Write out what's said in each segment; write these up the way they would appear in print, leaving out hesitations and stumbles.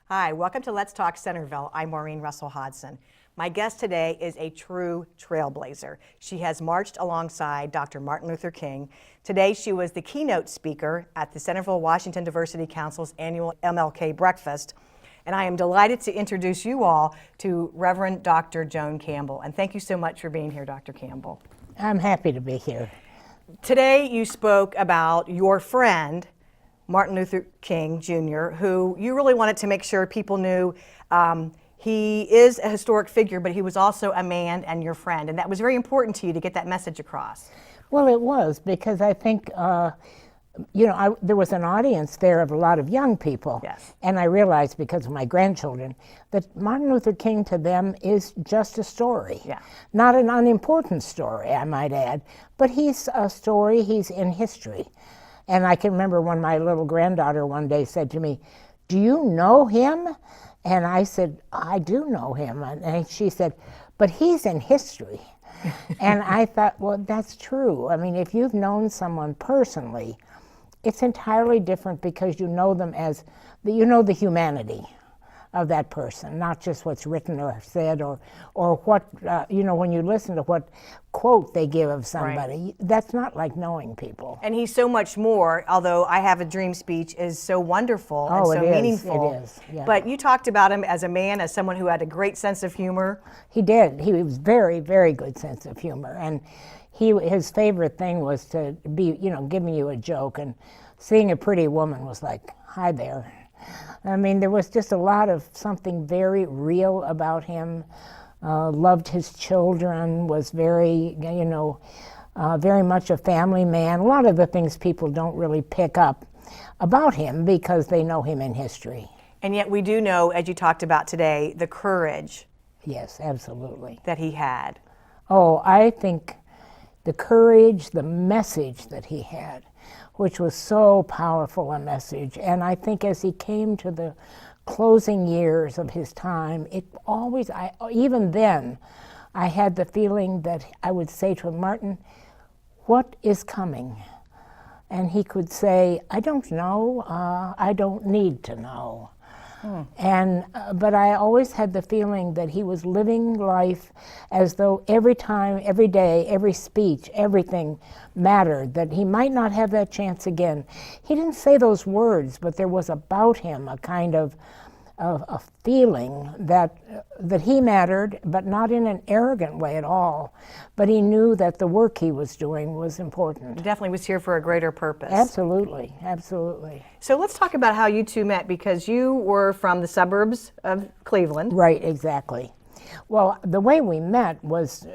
Hi, welcome to Let's Talk Centerville. I'm Maureen Russell Hodson. My guest today is a true trailblazer. She has marched alongside Dr. Martin Luther King. Today she was the keynote speaker at the Centerville-Washington Diversity Council's annual MLK breakfast. And I am delighted to introduce you all to Reverend Dr. Joan Campbell. And thank you so much for being here, Dr. Campbell. I'm happy to be here. Today you spoke about your friend, Martin Luther King Jr., who you really wanted to make sure people knew he is a historic figure, but he was also a man and your friend. And that was very important to you to get that message across. Well, it was, because I think, there was an audience there of a lot of young people. Yes. And I realized, because of my grandchildren, that Martin Luther King to them is just a story. Yeah. Not an unimportant story, I might add, but he's a story, he's in history. And I can remember when my little granddaughter one day said to me, "Do you know him?" And I said, "I do know him." And she said, "But he's in history." And I thought, well, that's true. I mean, if you've known someone personally, it's entirely different, because you know them as, you know the humanity of that person, not just what's written or said or what, when you listen to what quote they give of somebody, right. That's not like knowing people. And he's so much more, although I Have a Dream speech is so wonderful and so meaningful. It is, yeah. But you talked about him as a man, as someone who had a great sense of humor. He did. He was very, very good sense of humor. And his favorite thing was to be, giving you a joke, and seeing a pretty woman was like, "Hi there." I mean, there was just a lot of something very real about him. Loved his children, was very, very much a family man. A lot of the things people don't really pick up about him because they know him in history. And yet we do know, as you talked about today, the courage. Yes, absolutely. That he had. Oh, I think the courage, the message that he had, which was so powerful a message. And I think as he came to the closing years of his time, even then, I had the feeling that I would say to him, "Martin, what is coming?" And he could say, "I don't know, I don't need to know." But I always had the feeling that he was living life as though every time, every day, every speech, everything mattered, that he might not have that chance again. He didn't say those words, but there was about him a kind of a feeling that he mattered, but not in an arrogant way at all. But he knew that the work he was doing was important. He definitely was here for a greater purpose. Absolutely, absolutely. So let's talk about how you two met, because you were from the suburbs of Cleveland. Right, exactly. Well, the way we met was,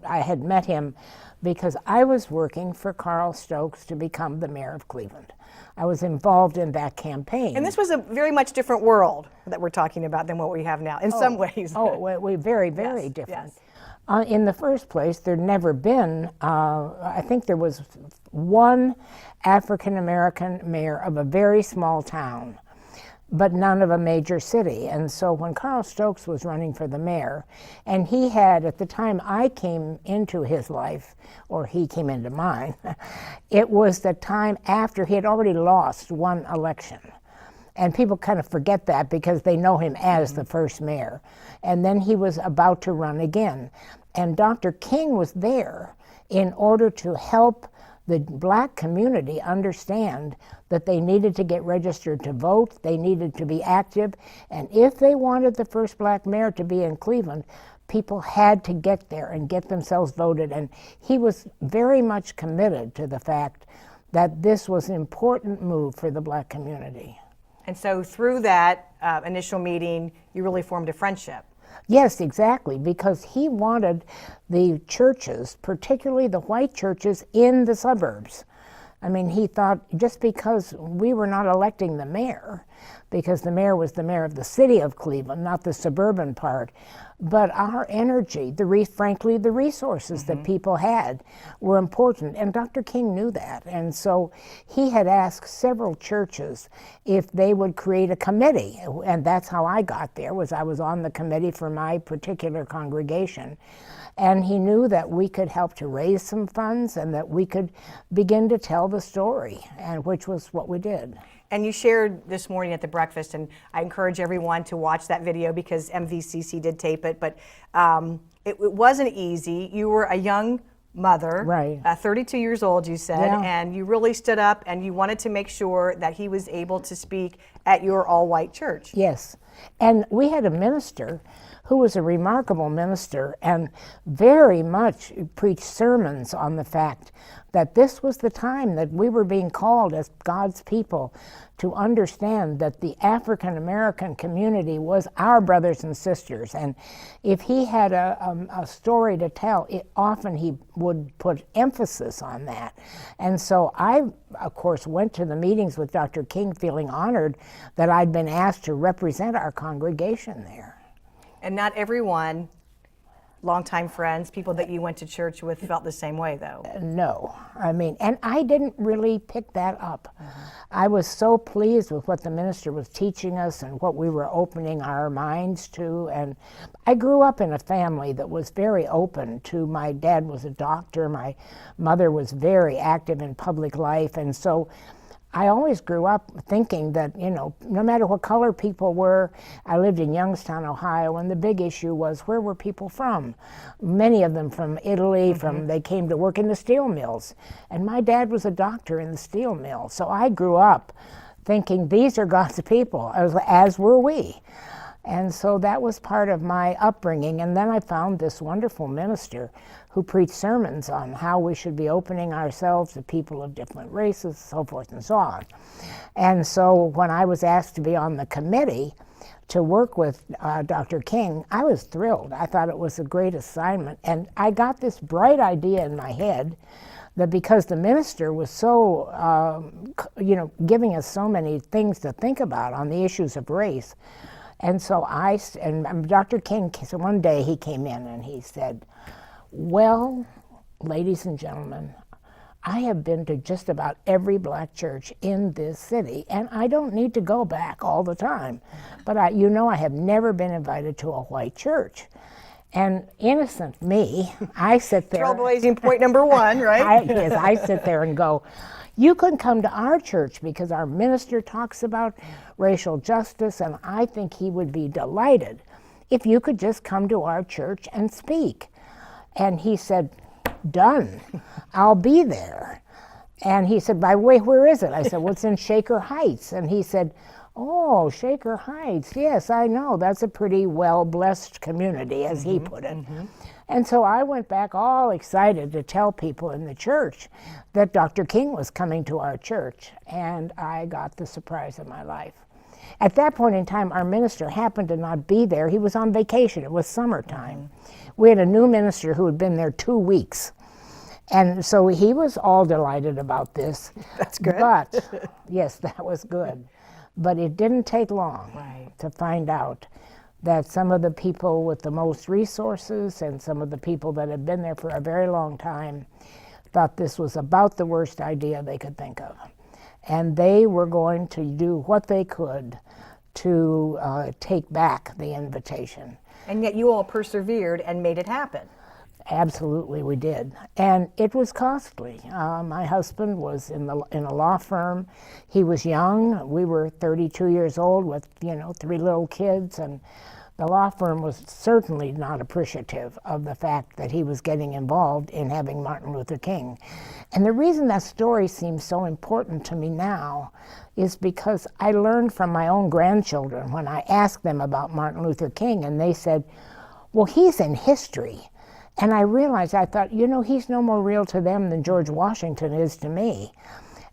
I had met him because I was working for Carl Stokes to become the mayor of Cleveland. I was involved in that campaign. And this was a very much different world that we're talking about than what we have now, in some ways. We very, very Yes, different. yes. In the first place, there'd never been, I think there was one African-American mayor of a very small town, but none of a major city. And so when Carl Stokes was running for the mayor, and he had, at the time I came into his life, or he came into mine, it was the time after he had already lost one election. And people kind of forget that because they know him as the first mayor. And then he was about to run again. And Dr. King was there in order to help the black community understand that they needed to get registered to vote, they needed to be active, and if they wanted the first black mayor to be in Cleveland, people had to get there and get themselves voted. And he was very much committed to the fact that this was an important move for the black community. And so through that initial meeting, you really formed a friendship. Yes, exactly, because he wanted the churches, particularly the white churches in the suburbs. I mean, he thought just because we were not electing the mayor, because the mayor was the mayor of the city of Cleveland, not the suburban part, but our energy, frankly, the resources that people had were important, and Dr. King knew that. And so he had asked several churches if they would create a committee, and that's how I got there, I was on the committee for my particular congregation. And he knew that we could help to raise some funds and that we could begin to tell the story, and which was what we did. And you shared this morning at the breakfast, and I encourage everyone to watch that video because MVCC did tape it, but it wasn't easy. You were a young mother, right? 32 years old, you said, Yeah. and you really stood up and you wanted to make sure that he was able to speak at your all-white church. Yes, and we had a minister who was a remarkable minister and very much preached sermons on the fact that this was the time that we were being called as God's people to understand that the African American community was our brothers and sisters. And if he had a story to tell, often he would put emphasis on that. And so I, of course, went to the meetings with Dr. King feeling honored that I'd been asked to represent our congregation there. And not everyone, longtime friends, people that you went to church with, felt the same way, though. No, I mean, and I didn't really pick that up. I was so pleased with what the minister was teaching us and what we were opening our minds to. And I grew up in a family that was very open to, my dad was a doctor, my mother was very active in public life, and so I always grew up thinking that, you know, no matter what color people were. I lived in Youngstown, Ohio, and the big issue was, where were people from? Many of them from Italy, they came to work in the steel mills. And my dad was a doctor in the steel mill. So I grew up thinking, these are God's people, as were we. And so that was part of my upbringing. And then I found this wonderful minister who preached sermons on how we should be opening ourselves to people of different races, so forth and so on. And so when I was asked to be on the committee to work with Dr. King, I was thrilled. I thought it was a great assignment. And I got this bright idea in my head that because the minister was so, giving us so many things to think about on the issues of race. And so Dr. King, so one day he came in and he said, well, ladies and gentlemen, I have been to just about every black church in this city, and I don't need to go back all the time. But I have never been invited to a white church. And innocent me, I sit there. Trailblazing point number one, right? I sit there and go, you can come to our church because our minister talks about racial justice, and I think he would be delighted if you could just come to our church and speak. And he said, done, I'll be there. And he said, by the way, where is it? I said, well, it's in Shaker Heights. And he said, oh, Shaker Heights, yes, I know. That's a pretty well-blessed community, as he put it. And so I went back all excited to tell people in the church that Dr. King was coming to our church, and I got the surprise of my life. At that point in time, our minister happened to not be there. He was on vacation. It was summertime. We had a new minister who had been there 2 weeks. And so he was all delighted about this. That's good. But, yes, that was good. But it didn't take long to find out that some of the people with the most resources and some of the people that had been there for a very long time thought this was about the worst idea they could think of. And they were going to do what they could to take back the invitation. And yet you all persevered and made it happen. Absolutely, we did. And it was costly. My husband was in a law firm. He was young. We were 32 years old with, 3 little kids. And the law firm was certainly not appreciative of the fact that he was getting involved in having Martin Luther King. And the reason that story seems so important to me now is because I learned from my own grandchildren when I asked them about Martin Luther King, and they said, well, he's in history. And I realized, I thought, he's no more real to them than George Washington is to me.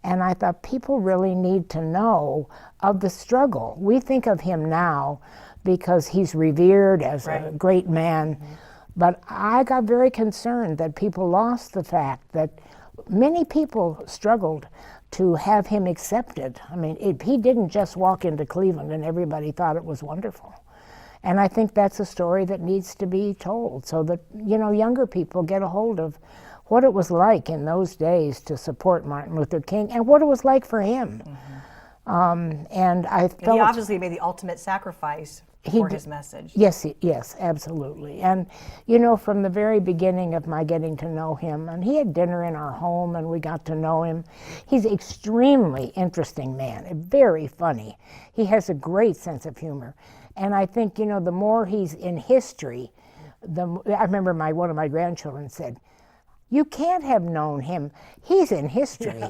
And I thought people really need to know of the struggle. We think of him now because he's revered as a great man. But I got very concerned that people lost the fact that many people struggled to have him accepted. I mean, he didn't just walk into Cleveland and everybody thought it was wonderful. And I think that's a story that needs to be told so that, younger people get a hold of what it was like in those days to support Martin Luther King and what it was like for him. And I And felt he obviously made the ultimate sacrifice for his message. Yes, yes, absolutely. And you know, from the very beginning of my getting to know him, and he had dinner in our home and we got to know him. He's an extremely interesting man, very funny. He has a great sense of humor. And I think, you know, the more he's in history, I remember one of my grandchildren said, "You can't have known him. He's in history."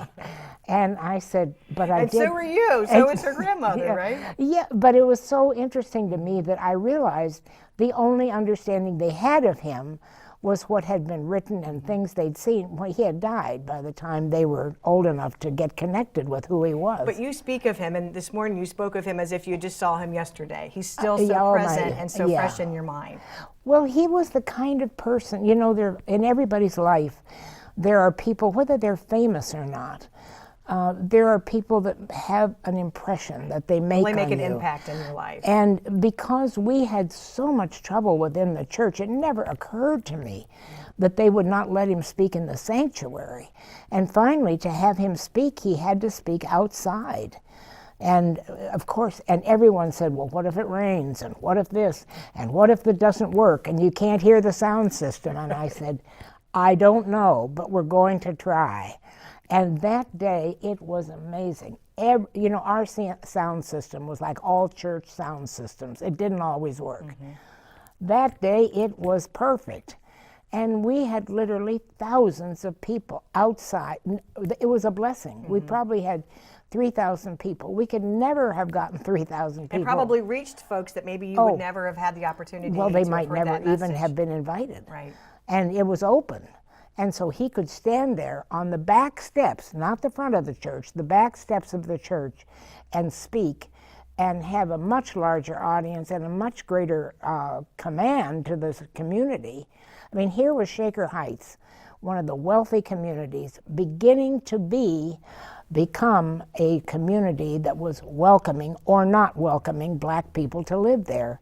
And I said, "But I and did." And so were you. So is her grandmother, Yeah, right? Yeah, but it was so interesting to me that I realized the only understanding they had of him was what had been written and things they'd seen. Well, he had died by the time they were old enough to get connected with who he was. But you speak of him, and this morning you spoke of him as if you just saw him yesterday. He's still so yeah, present and so fresh in your mind. Well, he was the kind of person, you know, in everybody's life, there are people, whether they're famous or not, there are people that have an impression that they make They make on an you. impact in your life. And because we had so much trouble within the church, it never occurred to me that they would not let him speak in the sanctuary. And finally, to have him speak, he had to speak outside. And of course, and everyone said, "Well, what if it rains? And what if this? And what if it doesn't work? And you can't hear the sound system?" And I said, "I don't know, but we're going to try." And that day, it was amazing. You know, our sound system was like all church sound systems. It didn't always work. Mm-hmm. That day, it was perfect. And we had literally thousands of people outside. It was a blessing. Mm-hmm. We probably had 3,000 people. We could never have gotten 3,000 people. And probably reached folks that maybe you would never have had the opportunity well, they to might have heard never that even message. have been invited. Right. And it was open. And so he could stand there on the back steps, not the front of the church, the back steps of the church, and speak and have a much larger audience and a much greater command to the community. I mean, here was Shaker Heights, one of the wealthy communities, beginning to become a community that was welcoming or not welcoming black people to live there.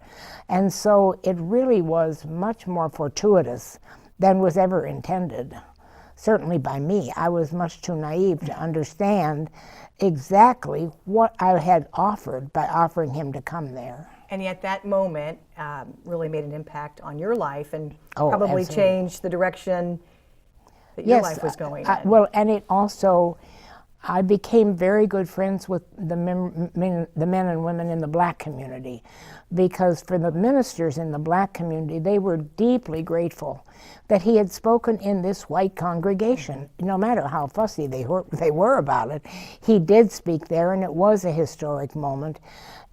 And so it really was much more fortuitous than was ever intended, certainly by me. I was much too naive to understand exactly what I had offered by offering him to come there. And yet that moment really made an impact on your life and Oh, probably absolutely. changed the direction that your life was going in. Well, and it also, I became very good friends with the men and women in the black community, because for the ministers in the black community, they were deeply grateful that he had spoken in this white congregation. No matter how fussy they were about it, he did speak there, and it was a historic moment.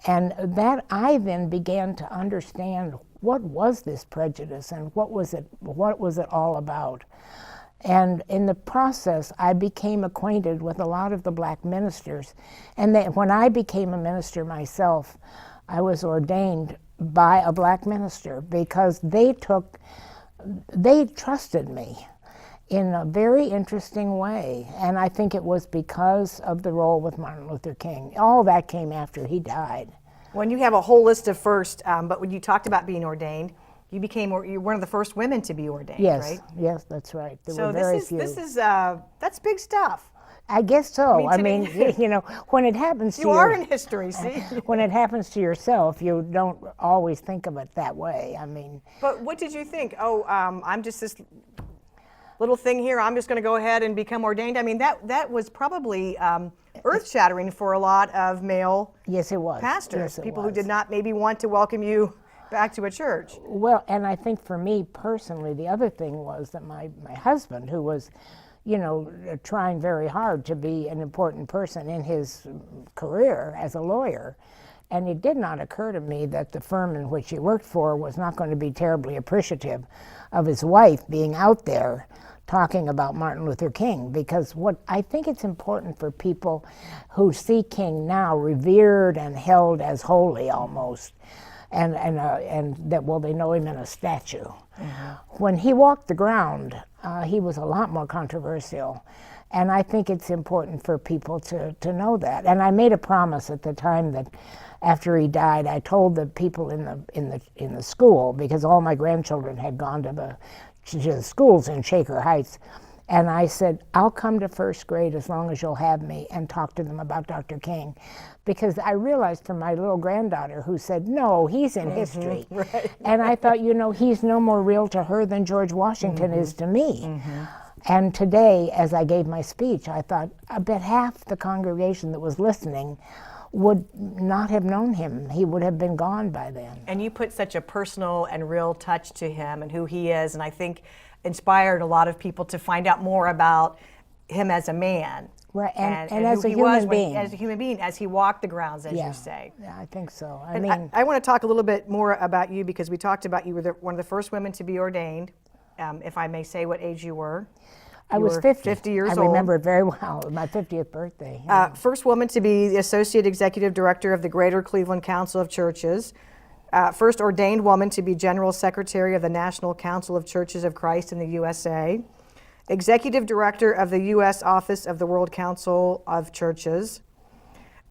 And that I then began to understand, what was this prejudice and what was it all about? And in the process, I became acquainted with a lot of the black ministers. And when I became a minister myself, I was ordained by a black minister because they trusted me in a very interesting way. And I think it was because of the role with Martin Luther King. All that came after he died. When you have a whole list of first, but when you talked about being ordained, you're one of the first women to be ordained, yes, right? Yes, that's right. There So were very few. That's big stuff. I guess so. I to mean, you know, when it happens to You are in history, see? when it happens to yourself, you don't always think of it that way. I mean, But what did you think? Oh, I'm just this little thing here. I'm just going to go ahead and become ordained. I mean, that was probably earth-shattering for a lot of male yes, it was. pastors, Yes, it people was. who did not maybe want to welcome you back to a church. Well, and I think for me personally, the other thing was that my husband, who was, you know, trying very hard to be an important person in his career as a lawyer, and it did not occur to me that the firm in which he worked for was not going to be terribly appreciative of his wife being out there talking about Martin Luther King, because what I think it's important for people who see King now revered and held as holy almost, and that, well, they know him in a statue. Mm-hmm. When he walked the ground, he was a lot more controversial, and I think it's important for people to know that. And I made a promise at the time that after he died, I told the people in the school, because all my grandchildren had gone to the schools in Shaker Heights, And I said, I'll come to first grade as long as you'll have me and talk to them about Dr. King. Because I realized from my little granddaughter who said, no, he's in history. Right. And I thought, he's no more real to her than George Washington is to me. And today, as I gave my speech, I thought, I bet half the congregation that was listening would not have known him. He would have been gone by then. And you put such a personal and real touch to him and who he is, and I think inspired a lot of people to find out more about him as a man. Right, and who as a he was human being. as a human being, as he walked the grounds, as you say. Yeah, I think so. I want to talk a little bit more about you because we talked about you were one of the first women to be ordained, if I may say what age you were. I was were 50. 50 years I old. remember it very well. It was my 50th birthday. First woman to be the Associate Executive Director of the Greater Cleveland Council of Churches. First ordained woman to be General Secretary of the National Council of Churches of Christ in the USA. Executive Director of the U.S. Office of the World Council of Churches.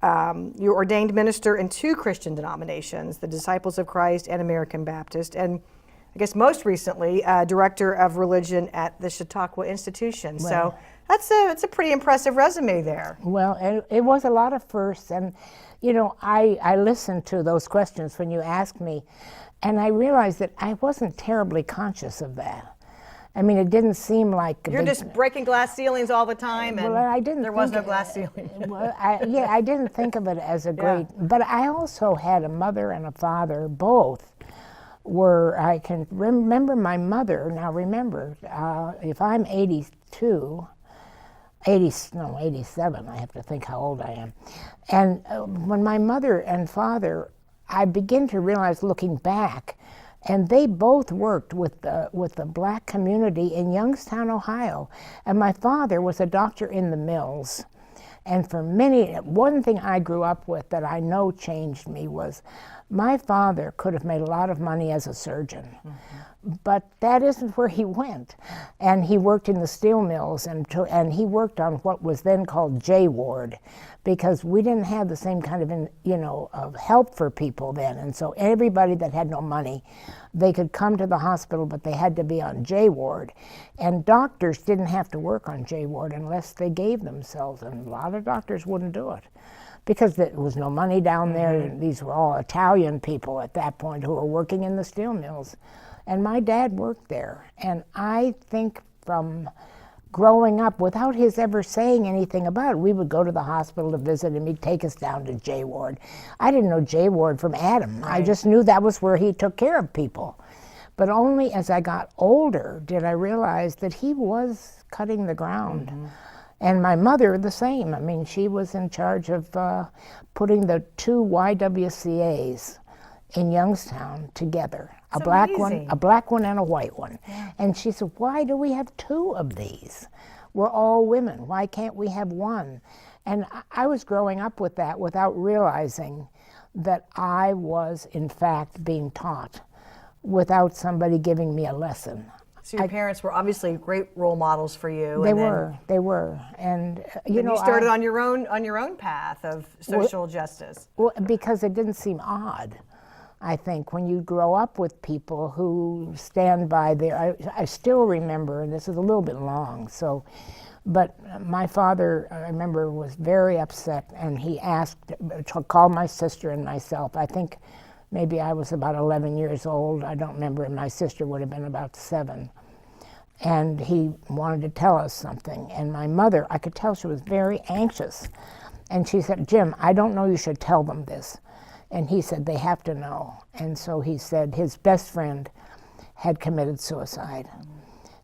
You ordained minister in 2 Christian denominations, the Disciples of Christ and American Baptist. And I guess most recently, Director of Religion at the Chautauqua Institution. So that's a pretty impressive resume there. Well, it was a lot of firsts, and I listened to those questions when you asked me, and I realized that I wasn't terribly conscious of that. I mean, it didn't seem like you're just breaking glass ceilings all the time, and I didn't there was no glass ceiling. I didn't think of it as a great, but I also had a mother and a father, both. I can remember my mother. Now remember, if I'm 87, I have to think how old I am. And when my mother and father, I begin to realize looking back, and they both worked with the black community in Youngstown, Ohio. And my father was a doctor in the mills. And for one thing I grew up with that I know changed me was my father could have made a lot of money as a surgeon, but that isn't where he went. And he worked in the steel mills, and he worked on what was then called J Ward, because we didn't have the same kind of help for people then. And so everybody that had no money, they could come to the hospital, but they had to be on J Ward. And doctors didn't have to work on J Ward unless they gave themselves, and a lot of doctors wouldn't do it, because there was no money down there. And these were all Italian people at that point who were working in the steel mills. And my dad worked there. And I think from growing up, without his ever saying anything about it, we would go to the hospital to visit him. He'd take us down to J Ward. I didn't know J Ward from Adam. Right. I just knew that was where he took care of people. But only as I got older did I realize that he was cutting the ground. And my mother, the same. I mean, she was in charge of putting the 2 YWCAs in Youngstown together. A black one and a white one. Yeah. And she said, why do we have 2 of these? We're all women. Why can't we have one? And I was growing up with that without realizing that I was, in fact, being taught without somebody giving me a lesson. So your parents were obviously great role models for you. They were, and you started on your own path of social justice. Well, because it didn't seem odd. I think when you grow up with people who stand by their, I still remember, and this is a little bit long, but my father, I remember, was very upset, and he asked to call my sister and myself. I think maybe I was about 11 years old. I don't remember, and my sister would have been about 7. And he wanted to tell us something. And my mother, I could tell she was very anxious. And she said, Jim, I don't know you should tell them this. And he said, they have to know. And so he said his best friend had committed suicide.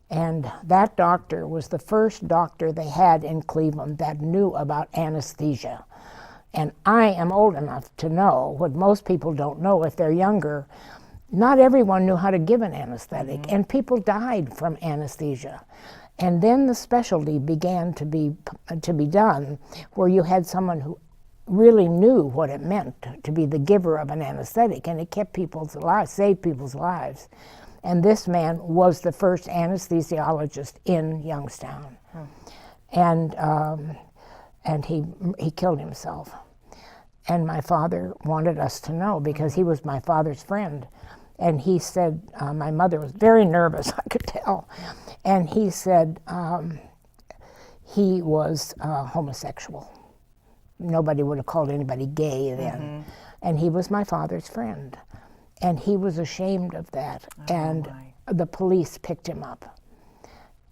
And that doctor was the first doctor they had in Cleveland that knew about anesthesia. And I am old enough to know what most people don't know if they're younger. Not everyone knew how to give an anesthetic, and people died from anesthesia. And then the specialty began to be done, where you had someone who really knew what it meant to be the giver of an anesthetic, and it kept people's lives, saved people's lives. And this man was the first anesthesiologist in Youngstown. And he killed himself. And my father wanted us to know, because he was my father's friend. And he said, my mother was very nervous, I could tell. And he said, he was homosexual. Nobody would have called anybody gay then. And he was my father's friend. And he was ashamed of that. And the police picked him up.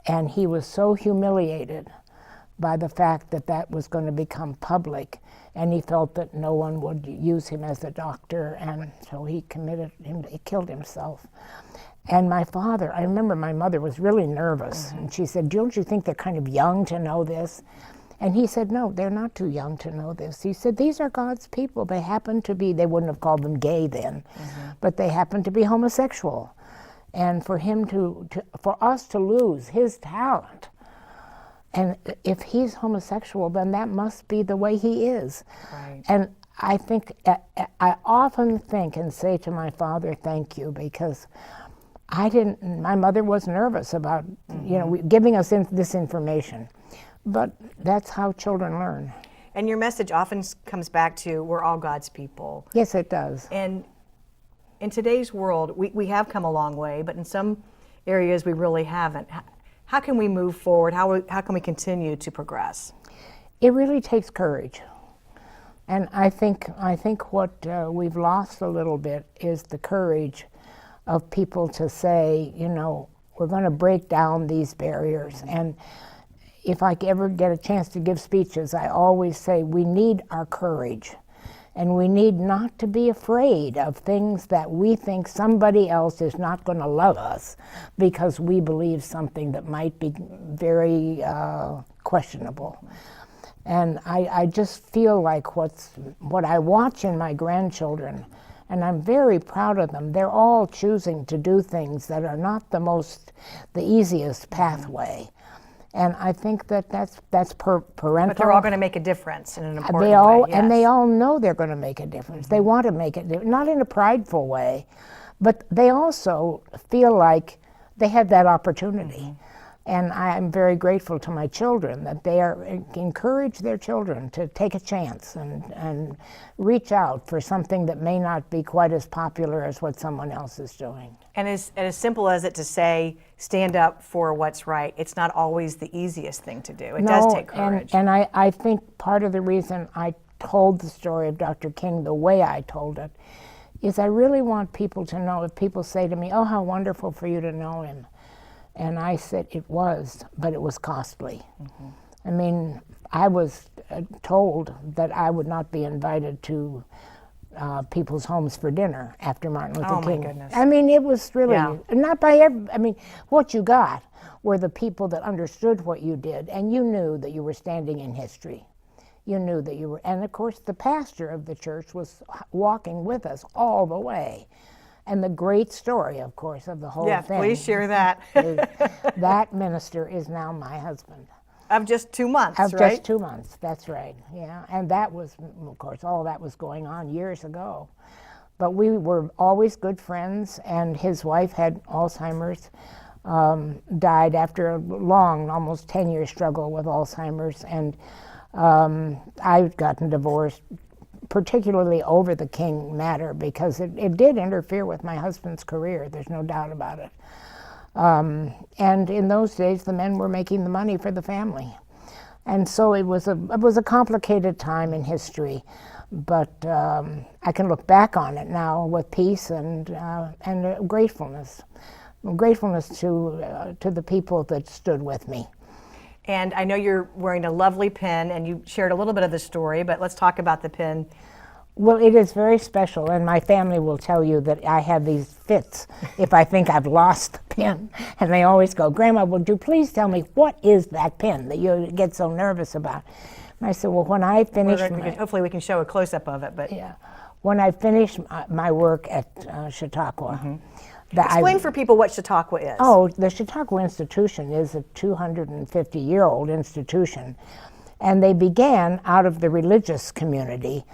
And he was so humiliated by the fact that that was going to become public. And he felt that no one would use him as a doctor. And so he killed himself. And my father, I remember my mother was really nervous. And she said, "Don't you think they're kind of young to know this?" And he said, "No, they're not too young to know this." He said, "These are God's people. They happen to be," they wouldn't have called them gay then, but they happen to be homosexual. And for him for us to lose his talent, and if he's homosexual, then that must be the way he is. Right. And I think, I often think and say to my father, thank you, because my mother was nervous about, giving us this information. But that's how children learn. And your message often comes back to, we're all God's people. Yes, it does. And in today's world, we have come a long way, but in some areas we really haven't. How can we move forward? How can we continue to progress? It really takes courage. And I think what we've lost a little bit is the courage of people to say, we're going to break down these barriers. And if I ever get a chance to give speeches, I always say we need our courage. And we need not to be afraid of things that we think somebody else is not going to love us because we believe something that might be very questionable. And I just feel like what I watch in my grandchildren, and I'm very proud of them, they're all choosing to do things that are not the easiest pathway. And I think that's parental. But they're all going to make a difference in an important way. Yes. And they all know they're going to make a difference. They want to make it, not in a prideful way, but they also feel like they have that opportunity. And I'm very grateful to my children that they encourage their children to take a chance and reach out for something that may not be quite as popular as what someone else is doing. And as simple as it to say, stand up for what's right, it's not always the easiest thing to do. It does take courage. And I think part of the reason I told the story of Dr. King the way I told it is I really want people to know, if people say to me, "Oh, how wonderful for you to know him." And I said, it was, but it was costly. I mean, I was told that I would not be invited to people's homes for dinner after Martin Luther King. Oh, my goodness. I mean, it was really, not by I mean, what you got were the people that understood what you did, and you knew that you were standing in history. You knew that you were, and of course, the pastor of the church was walking with us all the way. And the great story, of course, of the whole thing. Yeah, please share that. That minister is now my husband. Of just 2 months, Of right? just 2 months, that's right, yeah. And that was, of course, all that was going on years ago. But we were always good friends, and his wife had Alzheimer's, died after a long, almost 10-year struggle with Alzheimer's, and I'd gotten divorced, particularly over the King matter, because it did interfere with my husband's career, there's no doubt about it. And in those days, the men were making the money for the family. And so it was a complicated time in history, but I can look back on it now with peace and gratefulness. Gratefulness to the people that stood with me. And I know you're wearing a lovely pin, and you shared a little bit of the story, but let's talk about the pin. Well, it is very special, and my family will tell you that I have these fits if I think I've lost the pin. And they always go, "Grandma, would you please tell me what is that pin that you get so nervous about?" And I said, well, when I finish hopefully we can show a close-up of it. But yeah, when I finish my work at Chautauqua, explain for people what Chautauqua is. Oh, the Chautauqua Institution is a 250-year-old institution, and they began out of the religious community,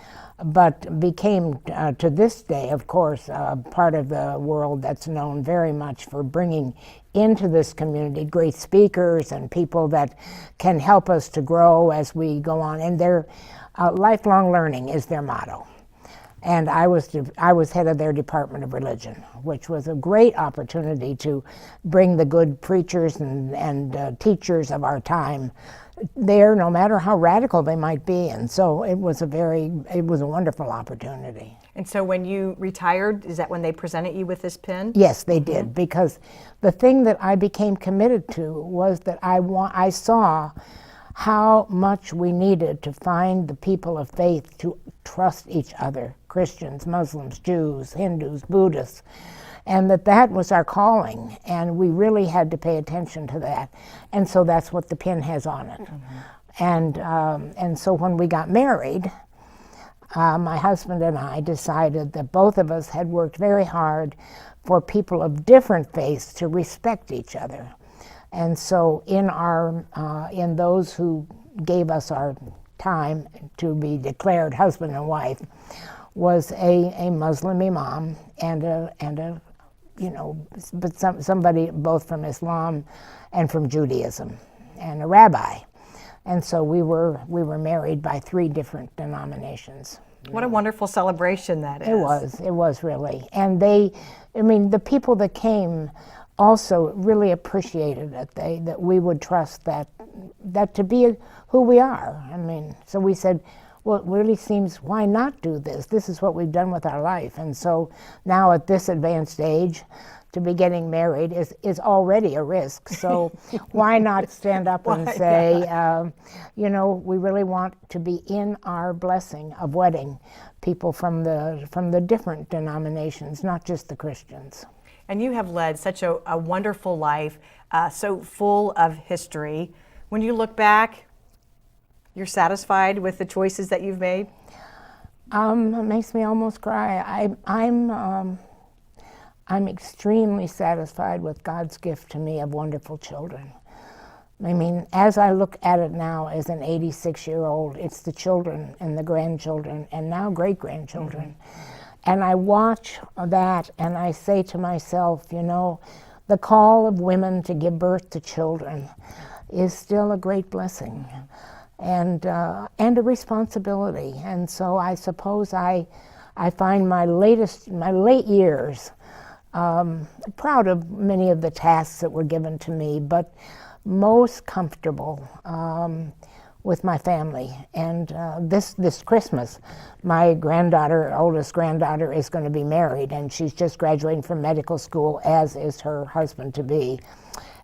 but became, to this day, of course, part of the world that's known very much for bringing into this community great speakers and people that can help us to grow as we go on. And their lifelong learning is their motto. And I was head of their Department of Religion, which was a great opportunity to bring the good preachers and teachers of our time there, no matter how radical they might be. And so it was a wonderful opportunity. And so when you retired, is that when they presented you with this pin? Yes, they did, because the thing that I became committed to was that I saw how much we needed to find the people of faith to trust each other, Christians, Muslims, Jews, Hindus, Buddhists, and that was our calling, and we really had to pay attention to that. And so that's what the pin has on it. And so when we got married, my husband and I decided that both of us had worked very hard for people of different faiths to respect each other. And so in those who gave us our time to be declared husband and wife was a Muslim imam and a somebody both from Islam and from Judaism, and a rabbi. And so we were married by 3 different denominations. What a wonderful celebration that is. It was really. And the people that came also really appreciated it. That we would trust that to be who we are. So we said, well, it really seems, why not do this? This is what we've done with our life. And so now at this advanced age, to be getting married is already a risk. So why not stand up and say, we really want to be in our blessing of wedding people from the different denominations, not just the Christians. And you have led such a wonderful life, so full of history. When you look back, you're satisfied with the choices that you've made? It makes me almost cry. I'm extremely satisfied with God's gift to me of wonderful children. As I look at it now as an 86-year-old, it's the children and the grandchildren and now great-grandchildren. And I watch that and I say to myself, the call of women to give birth to children is still a great blessing and a responsibility. And so I suppose I find my late years proud of many of the tasks that were given to me, but most comfortable with my family. And this Christmas, my oldest granddaughter, is going to be married, and she's just graduating from medical school, as is her husband-to-be.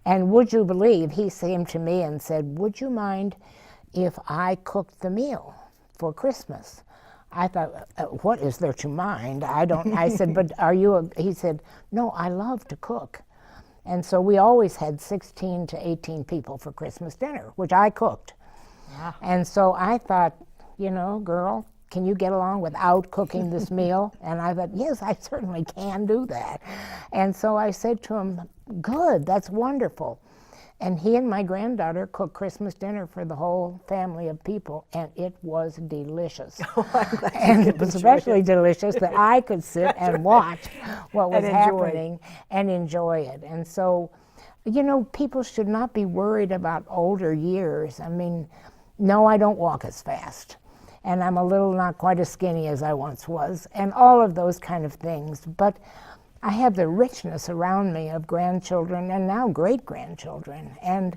And would you believe, he came to me and said, would you mind if I cooked the meal for Christmas? I thought, what is there to mind? I said, but he said, no, I love to cook. And so we always had 16 to 18 people for Christmas dinner, which I cooked. Yeah. And so I thought, girl, can you get along without cooking this meal? And I thought, yes, I certainly can do that. And so I said to him, good, that's wonderful. And he and my granddaughter cooked Christmas dinner for the whole family of people, and it was delicious. And it was especially delicious that I could sit and watch what was happening and enjoy it. And so, people should not be worried about older years. No, I don't walk as fast. And I'm not quite as skinny as I once was, and all of those kind of things. But I have the richness around me of grandchildren and now great-grandchildren, and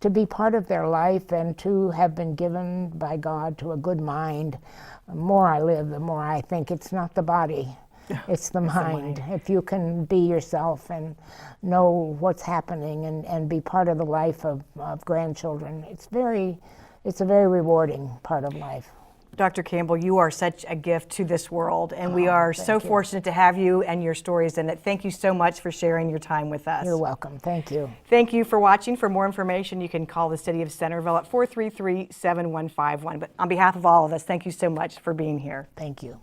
to be part of their life and to have been given by God to a good mind. The more I live, the more I think it's not the body, it's the mind. If you can be yourself and know what's happening and be part of the life of grandchildren, it's a very rewarding part of life. Dr. Campbell, you are such a gift to this world, and we are so fortunate to have you and your stories in it. Thank you so much for sharing your time with us. You're welcome. Thank you. Thank you for watching. For more information, you can call the City of Centerville at 433-7151. But on behalf of all of us, thank you so much for being here. Thank you.